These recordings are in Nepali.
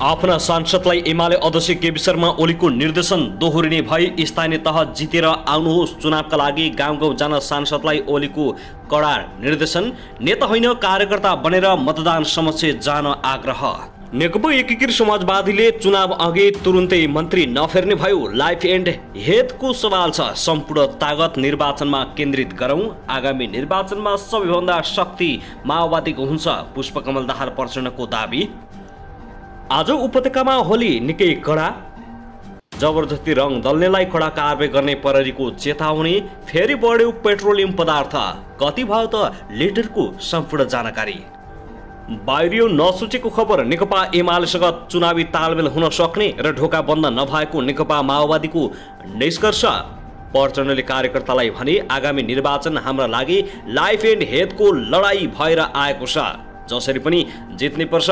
आफ्ना सांसदलाई एमाले अध्यक्ष केपी शर्मा ओलीको निर्देशन दोहोरिने भई स्थानीय तह जितेर आउनुहोस्, चुनावका लागि गाउँ गाउँ जान सांसदलाई ओलीको कडा निर्देशन। नेता होइन कार्यकर्ता बनेर मतदान समक्ष जान आग्रह। नेकपा एकीकृत समाजवादीले चुनाव अघि तुरुन्तै मन्त्री नफेर्ने भयो। लाइफ एन्ड हेल्थको सवाल छ, सम्पूर्ण तागत निर्वाचनमा केन्द्रित गरौँ। आगामी निर्वाचनमा सबैभन्दा शक्ति माओवादीको हुन्छ, पुष्पकमल दाहाल प्रचण्डको दाबी। आज उपत्यकामा होली निकै कडा, जबरजस्ती रङ दल्नेलाई कडा कारबाही गर्ने प्रहरीको चेतावनी। फेरि बढ्यो पेट्रोलियम पदार्थ, कति भयो त लिटरको सम्पूर्ण जानकारी। बाहिरियो नसुचेको खबर, नेकपा एमालेसँग चुनावी तालमेल हुन सक्ने र ढोका बन्द नभएको नेकपा माओवादीको निष्कर्ष। प्रचण्डले कार्यकर्तालाई भने आगामी निर्वाचन हाम्रा लागि लाइफ एन्ड हेल्थको लडाई भएर आएको छ, जसरी पनि जित्नै पर्छ।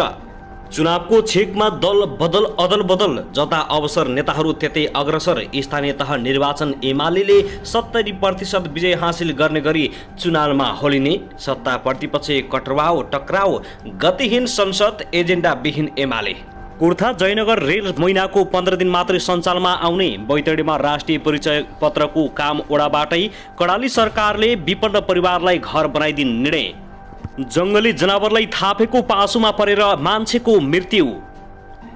चुनावको छेकमा दल बदल अदल बदल, जता अवसर नेताहरू त्यतै अग्रसर। स्थानीय तह निर्वाचन एमाले 70% विजय हासिल गर्ने गरी चुनावमा होलिने। सत्ता प्रतिपक्ष कटराव टक्राव, गतिहीन संसद, एजेन्डा विहीन एमाले। कुर्था जयनगर रेल महिनाको 15 दिन मात्रै सञ्चालनमा आउने। बैतडीमा राष्ट्रिय परिचय पत्रको काम ओडाबाटै। कडाली सरकारले विपन्न परिवारलाई घर बनाइदिने निर्णय। जङ्गली जनावरलाई थापेको पासोमा परेर मान्छेको मृत्यु।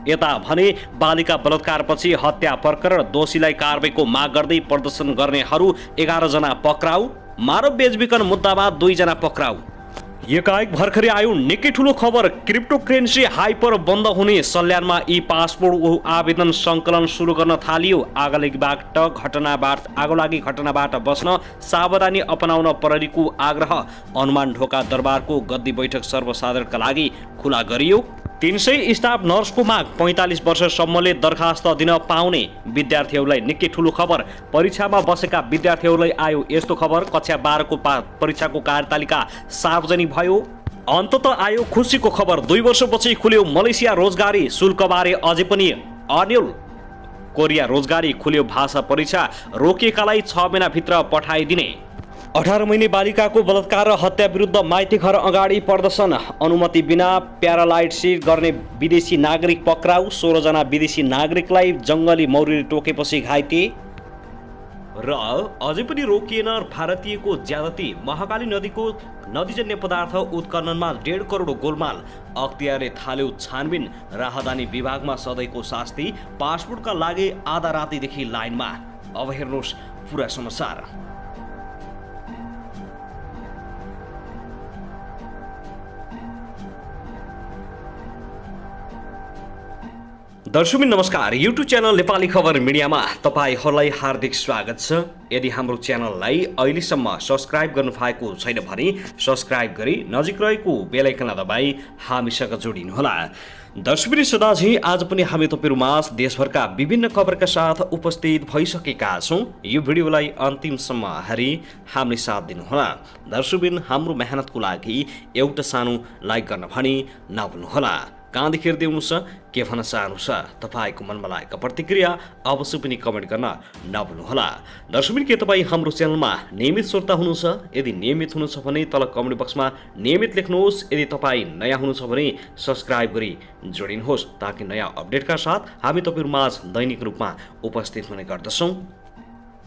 यता भने बालिका बलात्कारपछि हत्या प्रकरण, दोषीलाई कारबाहीको माग गर्दै प्रदर्शन गर्नेहरू 11 जना पक्राउ। मानव बेचबिखन मुद्दामा 2 जना पक्राउ। एकाएक भर्खरै आयो निकै ठुलो खबर, क्रिप्टोकरेन्सी हाइपर बन्द हुने। सल्यानमा ई पासपोर्ट आवेदन सङ्कलन सुरु गर्न थालियो। आगोलागी घटनाबाट बस्न सावधानी अपनाउन प्रहरीको आग्रह। हनुमान ढोका दरबारको गद्दी बैठक सर्वसाधारणका लागि खुला गरियो। 300 स्टाफ नर्सको माग, 45 वर्षसम्मले दरखास्त दिन पाउने। विद्यार्थीहरूलाई निकै ठुलो खबर, परीक्षामा बसेका विद्यार्थीहरूलाई आयो यस्तो खबर। कक्षा 12 को परीक्षाको कार्यतालिका सार्वजनिक भयो। अन्ततः आयो खुसीको खबर, 2 वर्षपछि खुल्यो मलेसिया रोजगारी शुल्कबारे अझै पनि अन्यल। कोरिया रोजगारी खुल्यो, भाषा परीक्षा रोकिएकालाई 6 महिनाभित्र पठाइदिने। 18 महिने बालिकाको बलात्कार र हत्या विरुद्ध माइती घर अगाडि प्रदर्शन। अनुमति बिना प्यारालाइसिस गर्ने विदेशी नागरिक पक्राउ। 16 जना विदेशी नागरिकलाई जङ्गली मौरीले टोकेपछि घाइते। र अझै पनि रोकिएन भारतीयको ज्यादती। महाकाली नदीको नदीजन्य पदार्थ उत्खननमा 1.5 करोड गोलमाल। अख्तियारले थाल्यो छानबिन। राहदानी विभागमा सधैँको शास्ति। पासपोर्टका लागि आधा रातिदेखि लाइनमा। अब हेर्नुहोस् पुरा समाचार। दर्शकबिन नमस्कार, युट्युब च्यानल नेपाली खबर मिडियामा तपाईहरूलाई हार्दिक स्वागत छ। यदि हाम्रो च्यानललाई अहिलेसम्म सब्स्क्राइब गर्नुभएको छैन भने सब्स्क्राइब गरी नजिक रहेको बेल आइकनलाई दबाई हामीसँग जोडिनुहोला। दर्शकबिन सदाझै आज पनि हामी तपाईहरुमाझ देशभरका विभिन्न खबरका साथ उपस्थित भइसकेका छौं। यो भिडियोलाई अन्तिमसम्म हेरी हामीले साथ दिनुहोला। दर्शकबिन हाम्रो मेहनतको लागि एउटा सानो लाइक गर्न भनी नभुल्नुहोला। कहाँदेखि हेर्दै हुनुहुन्छ, के भन्न चाहनुहुन्छ, तपाईँको मनमा लागेको प्रतिक्रिया अवश्य पनि कमेन्ट गर्न नभुल्नुहोला। दर्शकबिन के तपाईँ हाम्रो च्यानलमा नियमित श्रोता हुनुहुन्छ? यदि नियमित हुनुहुन्छ भने तल कमेन्ट बक्समा नियमित लेख्नुहोस्। यदि तपाईँ नयाँ हुनुहुन्छ भने सब्स्क्राइब गरी जोडिनुहोस्, ताकि नयाँ अपडेटका साथ हामी तपाईहरुमाझ दैनिक रूपमा उपस्थित हुने गर्दछौँ।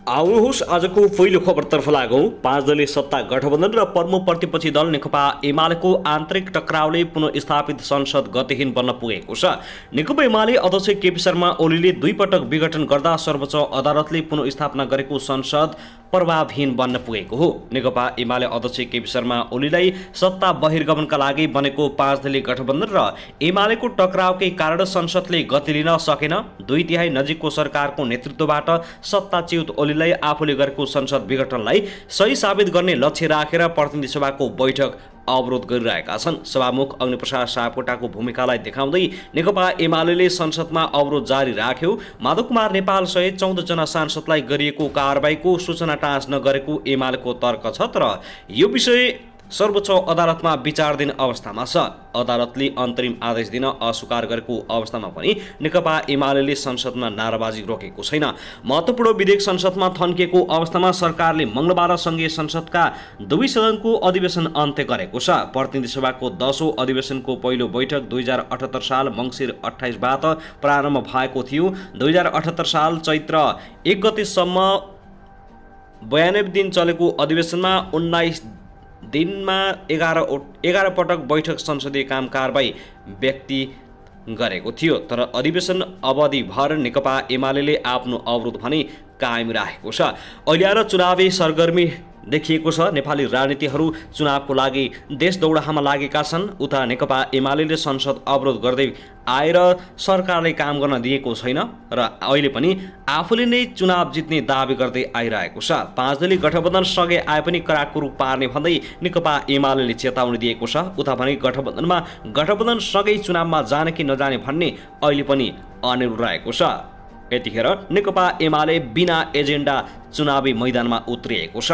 आउनुहोस् आजको पहिलो खबरतर्फ लागौं। 5 दलीय सत्ता गठबन्धन र प्रमुख प्रतिपक्षी दल नेकपा एमालेको आन्तरिक टक्रावले पुनः संसद गतिहीन बन्न पुगेको छ। नेकपा एमाले अध्यक्ष केपी शर्मा ओलीले 2 पटक विघटन गर्दा सर्वोच्च अदालतले पुनः गरेको संसद प्रभावहीन बन्न पुगेको हो। नेकपा एमाले अध्यक्ष केपी शर्मा ओलीलाई सत्ता बहिर्गमनका लागि बनेको 5 दलीय गठबन्धन र एमालेको टक्रावकै कारण संसदले गति लिन सकेन। 2/3 नजिकको सरकारको नेतृत्वबाट सत्ताच्युत ओलीलाई आफूले गरेको संसद विघटनलाई सही साबित गर्ने लक्ष्य राखेर प्रतिनिधि सभाको बैठक अवरोध गरिरहेका छन्। सभामुख अग्निप्रसाद सापकोटाको भूमिकालाई देखाउँदै नेकपा एमाले संसदमा अवरोध जारी राख्यो। माधव कुमार नेपाल सहित 14 जना सांसदलाई गरिएको कारबाहीको सूचना टाँच नगरेको एमालेको तर्क छ। तर यो विषय सर्वोच्च अदालतमा विचाराधीन अवस्थामा छ। अदालतले अन्तरिम आदेश दिन अस्वीकार गरेको अवस्थामा पनि नेकपा एमाले संसदमा नाराबाजी रोकेको छैन। महत्त्वपूर्ण विधेयक संसदमा थन्किएको अवस्थामा सरकारले मङ्गलबार सङ्घीय संसदका दुवै सदनको अधिवेशन अन्त्य गरेको छ। प्रतिनिधि सभाको 10औं अधिवेशनको पहिलो बैठक 2078 साल मङ्सिर 28बाट प्रारम्भ भएको थियो। 2078 साल चैत्र 1 गतेसम्म 92 दिन चलेको अधिवेशनमा 19 दिनमा 11 पटक बैठक संसदीय काम कारबाही व्यक्ति गरेको थियो। तर अधिवेशन अवधिभर नेकपा एमाले आफ्नो अवरोध भने कायम राखेको छ। अहिले आएर चुनावी सरगर्मी देखिएको छ। नेपाली राजनीतिहरू चुनावको लागि देश दौडाहामा लागेका छन्। उता नेकपा एमाले संसद अवरोध गर्दै आएर सरकारले काम गर्न दिएको छैन र अहिले पनि आफूले नै चुनाव जित्ने दावी गर्दै आइरहेको छ। 5 दलीय गठबन्धन सँगै आए पनि कराको रूप पार्ने भन्दै नेकपा एमाले चेतावनी दिएको छ। उता भने गठबन्धन सँगै चुनावमा जाने कि नजाने भन्ने अहिले पनि अनिर्णय रहेको छ। यतिखेर नेकपा एमाले बिना एजेन्डा चुनावी मैदानमा उत्रिएको छ।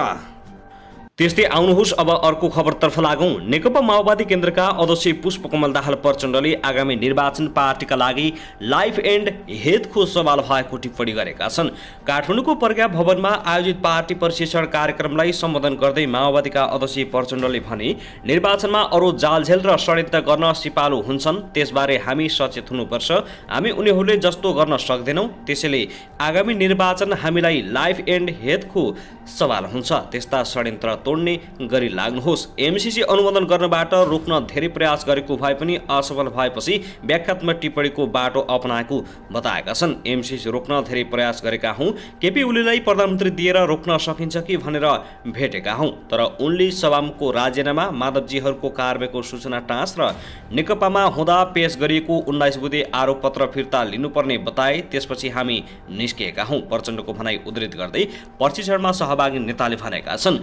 त्यस्तै आउनुहोस् अब अर्को खबरतर्फ लागौं। नेकपा माओवादी केन्द्रका अध्यक्ष पुष्पकमल दाहाल प्रचण्डले आगामी निर्वाचन पार्टीका लागि लाइफ एन्ड हेल्थको सवाल भएको टिप्पणी गरेका छन्। काठमाडौँको प्रज्ञा भवनमा आयोजित पार्टी प्रशिक्षण कार्यक्रमलाई सम्बोधन गर्दै माओवादीका अध्यक्ष प्रचण्डले भने, निर्वाचनमा अरू जालझेल र षड्यन्त्र गर्न सिपालु हुन्छन्, त्यसबारे हामी सचेत हुनुपर्छ। हामी उनीहरूले जस्तो गर्न सक्दैनौँ, त्यसैले आगामी निर्वाचन हामीलाई लाइफ एन्ड हेल्थको सवाल हुन्छ। त्यस्ता षड्यन्त्र तोड्ने गरी लाग्नुहोस्। एमसीसी अनुमोदन गर्नबाट रोक्न धेरै प्रयास गरेको भए पनि असफल भएपछि व्याख्यात्मक टिप्पणीको बाटो अपनाएको बताएका छन्। एमसीसी रोक्न धेरै प्रयास गरेका हौँ, केपी ओलीलाई प्रधानमन्त्री दिएर रोक्न सकिन्छ कि भनेर भेटेका हौँ, तर उनले सभामुखको राजीनामा, माधवजीहरूको कारबाहीको सूचना टाँस र नेकपामा हुँदा पेश गरिएको 19 बुँदे आरोपपत्र फिर्ता लिनुपर्ने बताए, त्यसपछि हामी निस्किएका हौँ। प्रचण्डको भनाई उद्धृत गर्दै प्रशिक्षणमा सहभागी नेताले भनेका छन्,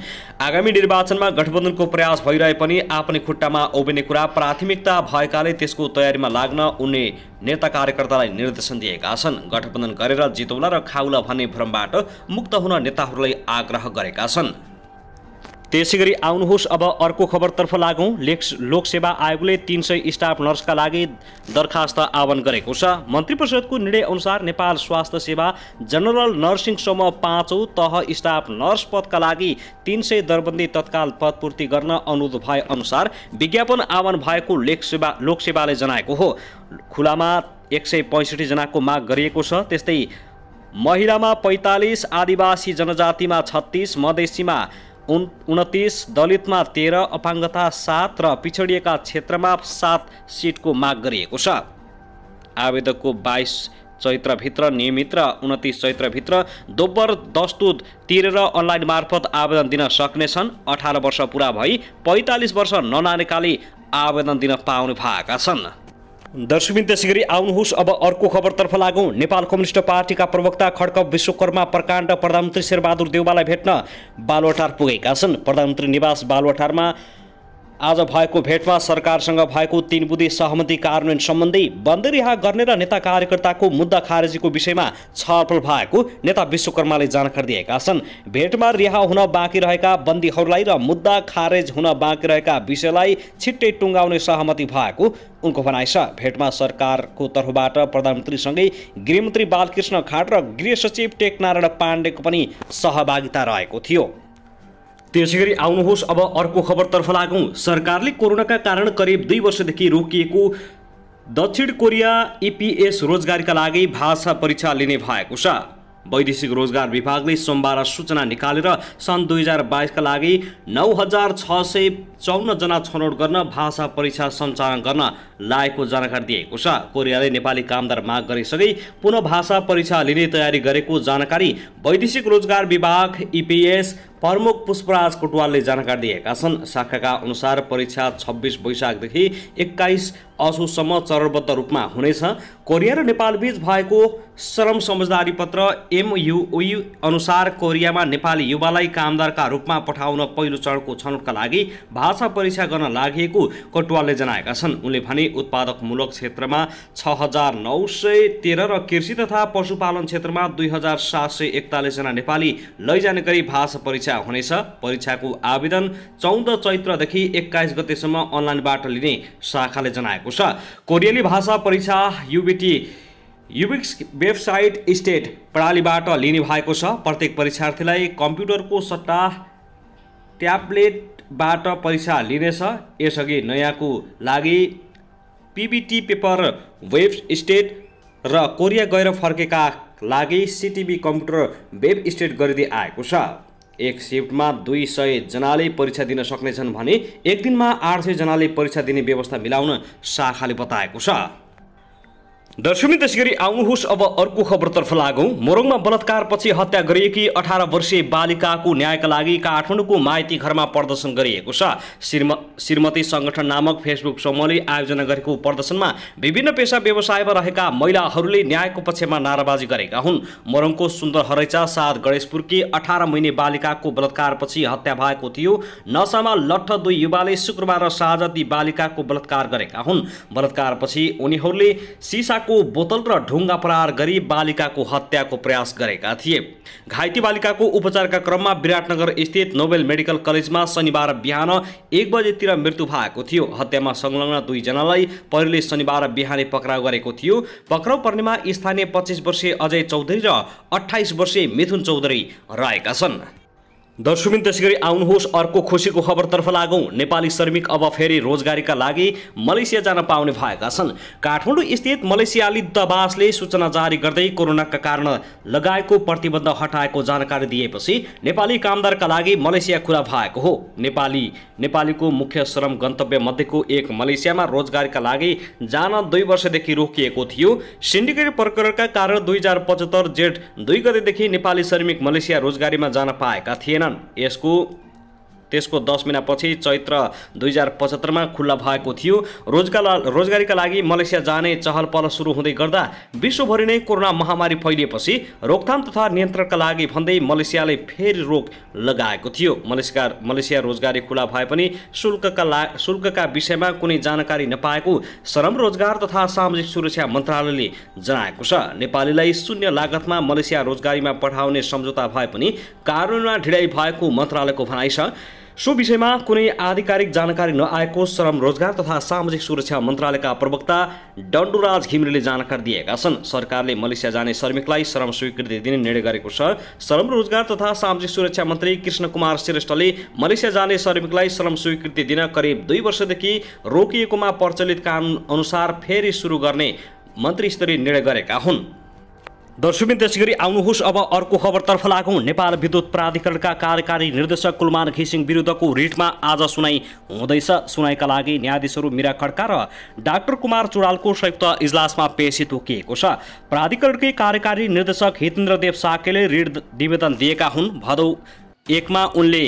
आगामी निर्वाचनमा गठबन्धनको प्रयास भइरहे पनि आफ्नै खुट्टामा उभिने कुरा प्राथमिकता भएकाले त्यसको तयारीमा लाग्न उनले नेता कार्यकर्तालाई निर्देशन दिएका छन्। गठबन्धन गरेर जितौला र खाउला भन्ने भ्रमबाट मुक्त हुन नेताहरूलाई आग्रह गरेका छन्। त्यसैगरी आउनुहोस् अब अर्को खबरतर्फ लागौं। लोकसेवा आयोगले 300 स्टाफ नर्सका लागि दरखास्त आह्वान गरेको छ। मन्त्री परिषदको निर्णय अनुसार नेपाल स्वास्थ्य सेवा जनरल नर्सिङ समूह 5औं तह स्टाफ नर्स पदका लागि 300 दरबन्दी तत्काल पदपूर्ति गर्न अनुरोध भए अनुसार विज्ञापन आह्वान भएको लोकसेवाले जनाएको हो। खुलामा 165 जनाको माग गरिएको छ। त्यस्तै महिलामा 45, आदिवासी जनजातिमा 36, मधेसीमा 29, दलितमा 13, अपाङ्गता 7 र पिछडिएका क्षेत्रमा 7 सिटको माग गरिएको छ। आवेदकको 22 चैत्रभित्र नियमित र 29 चैत्रभित्र दोब्बर दस्तुर तिरेर अनलाइन मार्फत आवेदन दिन सक्नेछन्। 18 वर्ष पुरा भई 45 वर्ष ननानेकाले आवेदन दिन पाउने भएका छन्। दर्शकबिन त्यसैगरी आउनुहोस् अब अर्को खबरतर्फ लागौं। नेपाल कम्युनिस्ट पार्टीका प्रवक्ता खड्क विश्वकर्मा प्रकाण्ड प्रधानमन्त्री शेरबहादुर देउवालाई भेट्न बालुवाटार पुगेका छन्। प्रधानमन्त्री निवास बालुवाटारमा आज भएको भेटमा सरकारसँग भएको 3 बुँदे सहमति कार्यान्वयन सम्बन्धी बन्दी रिहा गर्ने र नेता कार्यकर्ताको मुद्दा खारेजीको विषयमा छलफल भएको नेता विश्वकर्माले जानकारी दिएका छन्। भेटमा रिहा हुन बाँकी रहेका बन्दीहरूलाई र मुद्दा खारेज हुन बाँकी रहेका विषयलाई छिट्टै टुङ्गाउने सहमति भएको उनको भनाइ छ। भेटमा सरकारको तर्फबाट प्रधानमन्त्रीसँगै गृहमन्त्री बालकृष्ण खाँड र गृह सचिव टेकनारायण पाण्डेको पनि सहभागिता रहेको थियो। त्यसैगरी आउनुहोस् अब अर्को खबरतर्फ लागौं। सरकारले कोरोनाका कारण करिब 2 वर्षदेखि रोकिएको दक्षिण कोरिया EPS रोजगारीका लागि भाषा परीक्षा लिने भएको छ। वैदेशिक रोजगार विभागले सोमबार सूचना निकालेर सन् 2022 का लागि 9654 जना छनौट गर्न भाषा परीक्षा सञ्चालन गर्न लागेको जानकारी दिएको छ। कोरियाले नेपाली कामदार माग गरिसकै पुनः भाषा परीक्षा लिने तयारी गरेको जानकारी वैदेशिक रोजगार विभाग EPS प्रमुख पुष्पराज कोटवालले जानकारी दिएका छन्। शाखाका अनुसार परीक्षा 26 वैशाखदेखि 21 असोजसम्म चरणबद्ध रूपमा हुनेछ। कोरिया र नेपाल बीच भएको श्रम समझदारी पत्र MOU अनुसार कोरियामा नेपाली युवालाई कामदारका रूपमा पठाउन पहिलो चरणको छनौटका लागि भाषा परीक्षा गर्न लागेको कोटवालले जनाएका छन्। उनले भने उत्पादकमूलक क्षेत्रमा 6913 र कृषि तथा पशुपालन क्षेत्रमा 2741 जना नेपाली लैजाने गरी भाषा परीक्षा परीक्षा हुनेछ। परीक्षाको आवेदन 14 चैत्रदेखि 21 गतेसम्म अनलाइनबाट लिने शाखाले जनाएको छ। कोरियाली भाषा परीक्षा युबिक्स वेबसाइट स्टेट प्रणालीबाट लिने भएको छ। प्रत्येक परीक्षार्थीलाई कम्प्युटरको सट्टा ट्याब्लेटबाट परीक्षा लिनेछ। यसअघि नयाँको लागि पीबीटी पेपर वेब स्टेट र कोरिया गएर फर्केका लागि सीटीबी कम्प्युटर वेब स्टेट गरिँदै आएको छ। एक शिफ्टमा 200 जनाले परीक्षा दिन सक्नेछन् भने एक दिनमा 800 जनाले परीक्षा दिने व्यवस्था मिलाउन शाखाले बताएको छ। दर्शकवृन्द, त्यसैगरी आउनुहोस् अब अर्को खबरतर्फ लागौं। मोरङमा बलात्कारपछि हत्या गरिएकी 18 वर्षीय बालिकाको न्यायका लागि काठमाडौँको माइती घरमा प्रदर्शन गरिएको छ। श्रीमती संगठन नामक फेसबुक समूहले आयोजना गरेको प्रदर्शनमा विभिन्न पेशा व्यवसायमा रहेका महिलाहरूले न्यायको पक्षमा नाराबाजी गरेका हुन्। मोरङको सुन्दर हरैचा साथ गणेशपुरकी 18 महिने बालिकाको बलात्कारपछि हत्या भएको थियो। नसामा लट्ठ 2 युवाले शुक्रबार साँझ ती बालिकाको बलात्कार गरेका हुन्। बलात्कारपछि उनीहरूले सिसा को बोतल र ढुङ्गा प्रहार गरी बालिकाको हत्याको प्रयास गरेका थिए। घाइते बालिकाको उपचारका क्रममा विराटनगर स्थित नोबेल मेडिकल कलेजमा शनिबार बिहान 1 बजेतिर मृत्यु भएको थियो। हत्यामा संलग्न 2 जनालाई प्रहरीले शनिबार बिहानै पक्राउ गरेको थियो। पक्राउ पर्नेमा स्थानीय 25 वर्षीय अजय चौधरी र 28 वर्षीय मिथुन चौधरी रहेका छन्। दर्शकवृन्द, त्यसैगरी आउनुहोस् अर्को खुसीको खबरतर्फ लागौं। नेपाली श्रमिक अब फेरि रोजगारीका लागि मलेसिया जान पाउने भएका छन्। काठमाडौँ स्थित मलेसियाली दूतावासले सूचना जारी गर्दै कोरोनाका कारण लगाएको प्रतिबन्ध हटाएको जानकारी दिएपछि नेपाली कामदारका लागि मलेसिया खुला भएको हो। नेपालीको मुख्य श्रम गन्तव्य मध्येको एक मलेसियामा रोजगारीका लागि जान 2 वर्षदेखि रोकिएको थियो। सिन्डिकेट प्रकरणका कारण 2075 जेठ 2 गतेदेखि नेपाली श्रमिक मलेसिया रोजगारीमा जान पाएका थिएनन्। त्यसको 10 महिनापछि चैत्र 2075 मा खुल्ला भएको थियो। रोजगारीका लागि मलेसिया जाने चहल पहल सुरु हुँदै गर्दा विश्वभरि नै कोरोना महामारी फैलिएपछि रोकथाम तथा नियन्त्रणका लागि भन्दै मलेसियाले फेरि रोक लगाएको थियो। मलेसिया रोजगारी खुला भए पनि शुल्कका विषयमा कुनै जानकारी नपाएको श्रम रोजगार तथा सामाजिक सुरक्षा मन्त्रालयले जनाएको छ। नेपालीलाई शून्य लागतमा मलेसिया रोजगारीमा पठाउने सम्झौता भए पनि कार्यान्वयनमा ढिलाइ भएको मन्त्रालयको भनाइ छ। सो विषयमा कुनै आधिकारिक जानकारी नआएको श्रम रोजगार तथा सामाजिक सुरक्षा मन्त्रालयका प्रवक्ता डन्डुराज घिमिरेले जानकारी दिएका छन्। सरकारले मलेसिया जाने श्रमिकलाई श्रम स्वीकृति दिने निर्णय गरेको छ। श्रम रोजगार तथा सामाजिक सुरक्षा मन्त्री कृष्ण कुमार श्रेष्ठले मलेसिया जाने श्रमिकलाई श्रम स्वीकृति दिन करिब 2 वर्षदेखि रोकिएकोमा प्रचलित कानुन अनुसार फेरि सुरु गर्ने मन्त्री स्तरीय निर्णय गरेका हुन्। दर्शकवृन्द, त्यसैगरी आउनुहोस् अब अर्को खबरतर्फ लागौं। नेपाल विद्युत प्राधिकरणका कार्यकारी निर्देशक कुलमान घिसिङ विरुद्धको रिटमा आज सुनाई हुँदैछ। सुनाइका लागि न्यायाधीशहरू मीरा खड्का र डाक्टर कुमार चुडालको संयुक्त इजलासमा पेशी तोकिएको छ। प्राधिकरणकै कार्यकारी निर्देशक हितेन्द्र देव साकेले रिट निवेदन दिएका हुन्। भदौ 1 मा उनले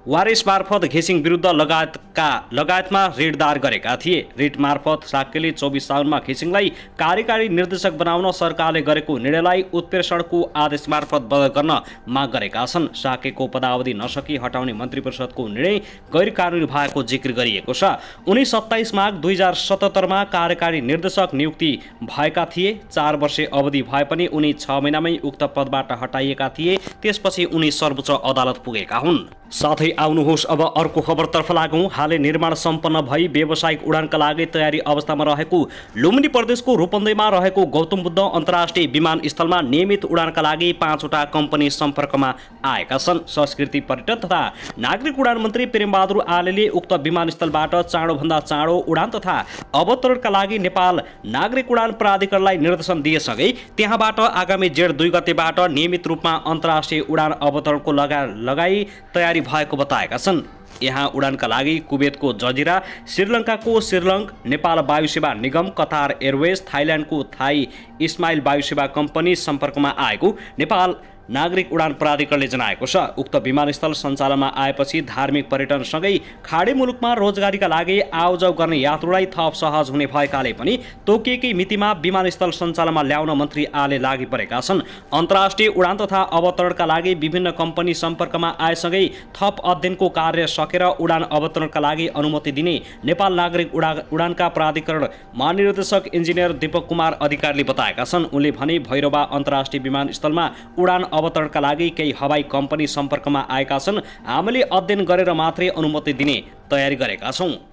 वारिस मार्फत घिसिङ विरुद्ध लगायतमा रिट दायर गरेका थिए। रिट मार्फत साकेले 24 साउनमा घिसिङलाई कार्यकारी निर्देशक बनाउन सरकारले गरेको निर्णयलाई उत्प्रेषणको आदेश मार्फत बदल गर्न माग गरेका छन्। साकेको पदावधि नसकी हटाउने मन्त्री परिषदको निर्णय गैर कानुनी भएको जिक्र गरिएको छ। उनी 27 माघ 2077 मा कार्यकारी निर्देशक नियुक्ति भएका थिए। 4 वर्ष अवधि भए पनि उनी 6 महिनामै उक्त पदबाट हटाइएका थिए। त्यसपछि उनी सर्वोच्च अदालत पुगेका हुन्। साथै आउनुहोस् अब अर्को खबरतर्फ लागौं। हालै निर्माण सम्पन्न भई व्यावसायिक उडानका लागि तयारी अवस्थामा रहेको लुम्बिनी प्रदेशको रूपन्देहीमा रहेको गौतम बुद्ध अन्तर्राष्ट्रिय विमानस्थलमा नियमित उडानका लागि 5 वटा कम्पनी सम्पर्कमा आएका छन्। संस्कृति पर्यटन तथा नागरिक उडान मन्त्री प्रेमबहादुर आलेले उक्त विमानस्थलबाट चाँडोभन्दा चाँडो उडान तथा अवतरणका लागि नेपाल नागरिक उडान प्राधिकरणलाई निर्देशन दिएसँगै त्यहाँबाट आगामी जेठ 2 गतेबाट नियमित रूपमा अन्तर्राष्ट्रिय उडान अवतरणको लगाई तयारी भएको बताएका छन्। यहाँ उडानका लागि कुवेतको जजिरा, श्रीलङ्काको श्रीलङ्क, नेपाल वायुसेवा निगम, कतार एयरवेज, थाइल्यान्डको थाई इस्माइल वायुसेवा कम्पनी सम्पर्कमा आएको नेपाल नागरिक उडान प्राधिकरणले जनाएको छ। उक्त विमानस्थल सञ्चालनमा आएपछि धार्मिक पर्यटनसँगै खाडी मुलुकमा रोजगारीका लागि आउजाउ गर्ने यात्रुलाई थप सहज हुने भएकाले पनि तोकिएकै मितिमा विमानस्थल सञ्चालनमा ल्याउन मन्त्री आले लागि परेका छन्। अन्तर्राष्ट्रिय उडान तथा अवतरणका लागि विभिन्न कम्पनी सम्पर्कमा आएसँगै थप अध्ययनको कार्य सकेर उडान अवतरणका लागि अनुमति दिने नेपाल नागरिक उडानका प्राधिकरण महानिर्देशक इन्जिनियर दीपक कुमार अधिकारीले बताएका छन्। उनले भने भैरवा अन्तर्राष्ट्रिय विमानस्थलमा उडान अवतरणका लागि केही हवाई कम्पनी सम्पर्कमा आएका छन्। हामीले अध्ययन गरेर मात्रै अनुमति दिने तयारी गरेका छौँ।